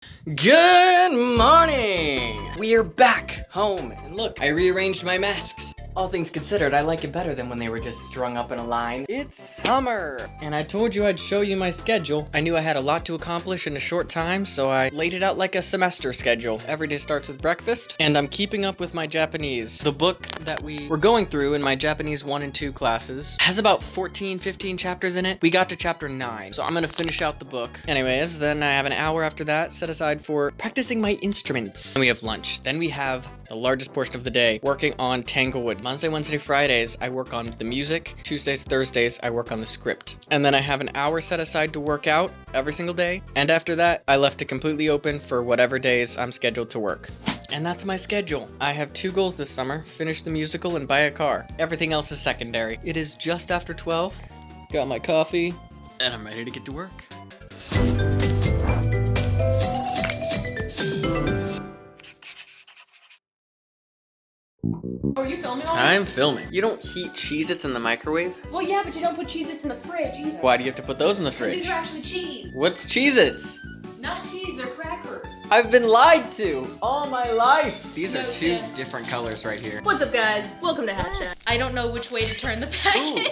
Good morning! We're back home, and look, I rearranged my masks. All things considered, I like it better than when they were just strung up in a line. It's summer! And I told you I'd show you my schedule. I knew I had a lot to accomplish in a short time, so I laid it out like a semester schedule. Every day starts with breakfast, and I'm keeping up with my Japanese. The book that we were going through in my Japanese 1 and 2 classes has about 15 chapters in it. We got to chapter 9, so I'm gonna finish out the book. Anyways, then I have an hour after that set aside for practicing my instruments. Then we have lunch. Then we have the largest portion of the day working on Tanglewood. Monday, Wednesday, Fridays, I work on the music. Tuesdays, Thursdays, I work on the script. And then I have an hour set aside to work out every single day. And after that, I left it completely open for whatever days I'm scheduled to work. And that's my schedule. I have 2 goals this summer: finish the musical and buy a car. Everything else is secondary. It is just after 12. Got my coffee, and I'm ready to get to work. Are you filming all I'm filming. You don't heat Cheez-Its in the microwave? Well, yeah, but you don't put Cheez-Its in the fridge either. Why do you have to put those in the 'Cause fridge? these are actually cheese. What's Cheez-Its? Not cheese, they're crackers. I've been lied to all my life. These are No, 2 yeah. different colors right here. What's up, guys? Welcome to Hat Chat. I don't know which way to turn the package.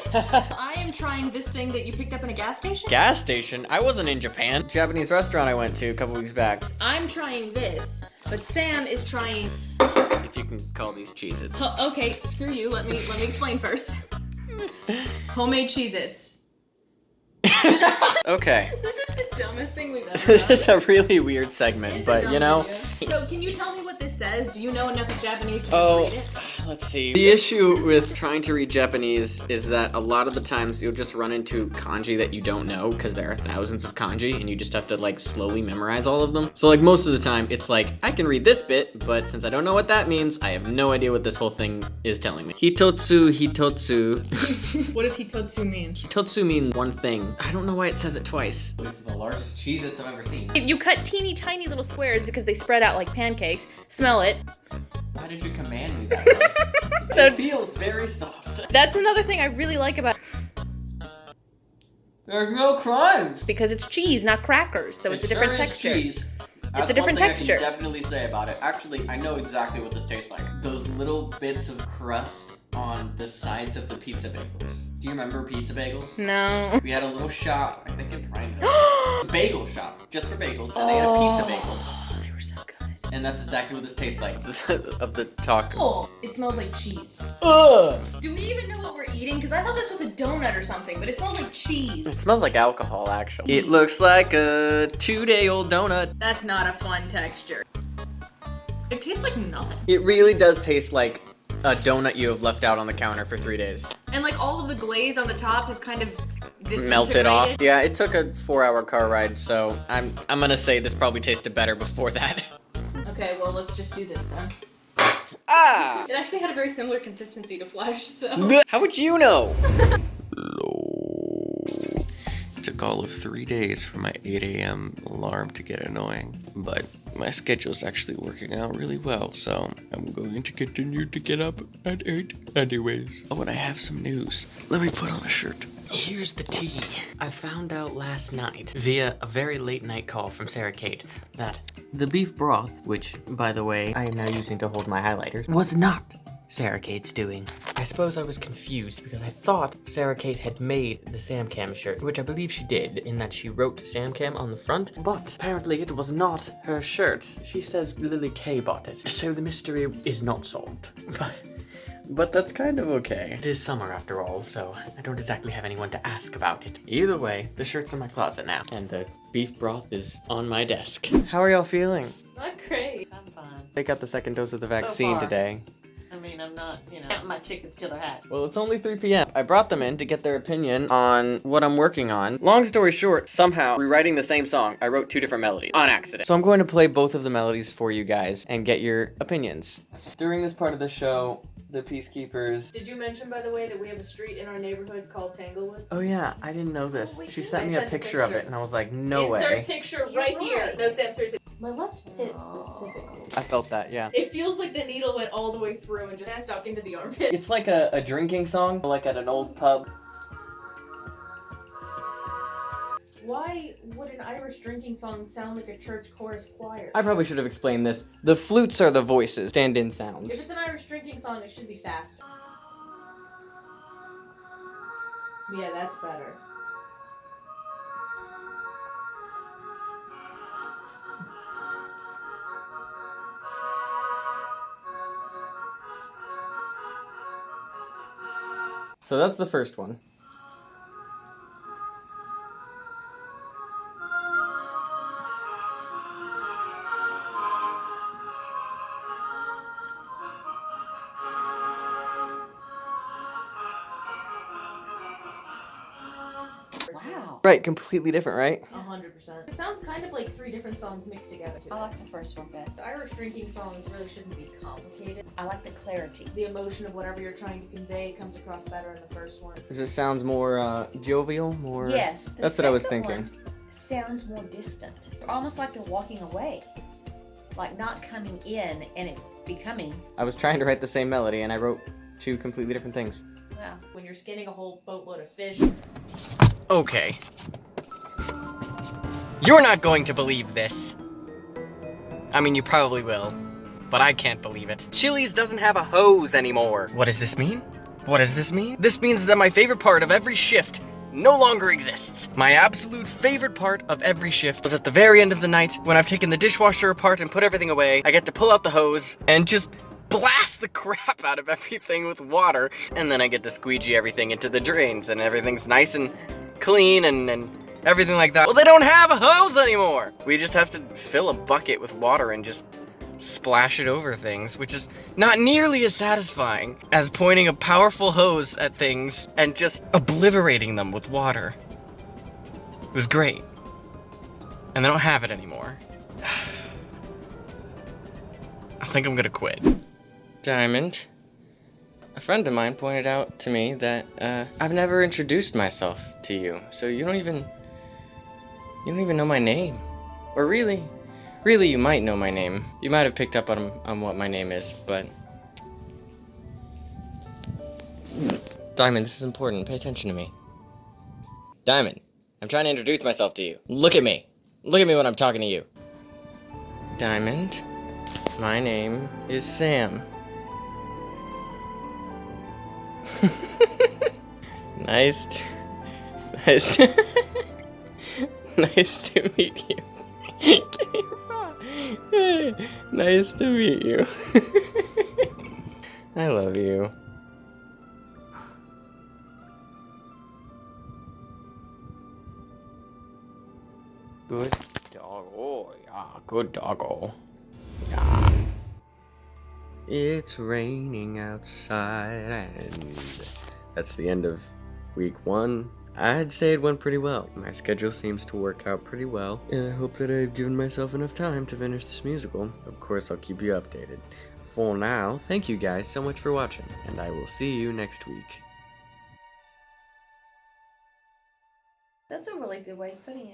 I am trying this thing that you picked up in a gas station. Gas station? I wasn't in Japan. Japanese restaurant I went to a couple weeks back. I'm trying this, but Sam is trying... If you can call these Cheez-Its. Oh, okay, screw you. Let me explain first. Homemade Cheez-Its. Okay. This is the dumbest thing we've ever This done. is a really weird segment, It's a but dumb you know. video. So, can you tell me what this says? Do you know enough of Japanese to Oh, just read it? let's see. The issue with trying to read Japanese is that a lot of the times you'll just run into kanji that you don't know because there are thousands of kanji and you just have to like slowly memorize all of them. So like most of the time it's like, I can read this bit, but since I don't know what that means, I have no idea what this whole thing is telling me. Hitotsu, hitotsu. What does hitotsu mean? Hitotsu mean one thing. I don't know why it says it twice. This is the largest Cheez-Its I've ever seen. You cut teeny tiny little squares because they spread out like pancakes. Smell it. Why did you command me that way? So- It feels very soft. That's another thing I really like about There's no crunch. because it's cheese, not crackers, so it's a different texture. Cheese. It's a different texture. I can definitely say about it. Actually, I know exactly what this tastes like. Those little bits of crust on the sides of the pizza bagels. Do you remember pizza bagels? No. We had a little shop, I think in Prineville. A bagel shop, just for bagels, and they had a pizza bagel. Oh, they were so good. And that's exactly what this tastes like, of the talk. Oh, it smells like cheese. Ugh! Do we even know what we're eating? Because I thought this was a donut or something, but it smells like It cheese. smells like alcohol, actually. It looks like a 2-day-old donut. That's not a fun texture. It tastes like nothing. It really does taste like a donut you have left out on the counter for 3 days. And like all of the glaze on the top is kind of Melted off. disintegrated. Yeah, it took a 4-hour car ride, so I'm gonna say this probably tasted better before that. Okay, well, let's just do this then. Ah! It actually had a very similar consistency to flesh, so... How would you know? It took all of 3 days for my 8 a.m. alarm to get annoying, but my schedule's actually working out really well, so I'm going to continue to get up at 8 anyways. Oh, and I have some news. Let me put on a shirt. Here's the tea. I found out last night, via a very late night call from Sarah Kate, that the beef broth, which, by the way, I am now using to hold my highlighters, was not Sarah Kate's doing. I suppose I was confused because I thought Sarah Kate had made the SamCam shirt, which I believe she did, in that she wrote SamCam on the front, but apparently it was not her shirt. She says Lily K bought it, so the mystery is not solved. But that's kind of okay. It is summer after all, so I don't exactly have anyone to ask about it. Either way, the shirt's in my closet now, and the beef broth is on my desk. How are y'all feeling? Not great. I'm fine. They got the second dose of the vaccine far. today. I mean, I'm not, counting my chickens till they're hatched. Well, it's only 3 p.m. I brought them in to get their opinion on what I'm working on. Long story short, somehow, rewriting the same song, I wrote 2 different melodies on accident. So I'm going to play both of the melodies for you guys and get your opinions. During this part of the show, the Peacekeepers... Did you mention, by the way, that we have a street in our neighborhood called Tanglewood? Oh yeah, I didn't know this. Wait, she I sent me a sent a picture of picture. it, and I was like, no Insert way. picture You're right here. right. No, Sam, seriously. My left hip specifically. I felt that, yeah. It feels like the needle went all the way through and just stuck into the armpit. It's like a drinking song, like at an old pub. Why would an Irish drinking song sound like a church chorus choir? I probably should have explained this. The flutes are the voices, stand-in sounds. If it's an Irish drinking song, it should be faster. Yeah, that's better. So that's the first one. Wow. Right, completely different, right? 100%. It sounds kind of like 3 different songs mixed together. I like the first one best. So Irish drinking songs really shouldn't be complicated. I like the clarity. The emotion of whatever you're trying to convey comes across better in the first one. Because it sounds more jovial, more... Yes. the That's what I was second thinking. one sounds more distant. Almost like they're walking away. Like not coming in and it becoming. I was trying to write the same melody and I wrote 2 completely different things. Wow. When you're skinning a whole boatload of fish. Okay. You're not going to believe this. I mean, you probably will, but I can't believe it. Chili's doesn't have a hose anymore. What does this mean? What does this mean? This means that my favorite part of every shift no longer exists. My absolute favorite part of every shift was at the very end of the night when I've taken the dishwasher apart and put everything away. I get to pull out the hose and just blast the crap out of everything with water, and then I get to squeegee everything into the drains and everything's nice and clean and everything like that. Well, they don't have a hose anymore. We just have to fill a bucket with water and just splash it over things, which is not nearly as satisfying as pointing a powerful hose at things and just obliterating them with water. It was great. And they don't have it anymore. I think I'm gonna quit. Diamond, a friend of mine pointed out to me that I've never introduced myself to you, so you don't even know my name. Or really you might know my name. You might have picked up on what my name is, but Diamond, this is important. Pay attention to me. Diamond, I'm trying to introduce myself to you. Look at me. Look at me when I'm talking to you. Diamond, my name is Sam. Nice to meet you. Nice to meet you. I love you. Good doggo. Yeah, good doggo. Yeah. It's raining outside, and that's the end of week 1. I'd say it went pretty well. My schedule seems to work out pretty well, and I hope that I've given myself enough time to finish this musical. Of course, I'll keep you updated. For now, thank you guys so much for watching, and I will see you next week. That's a really good way of putting it.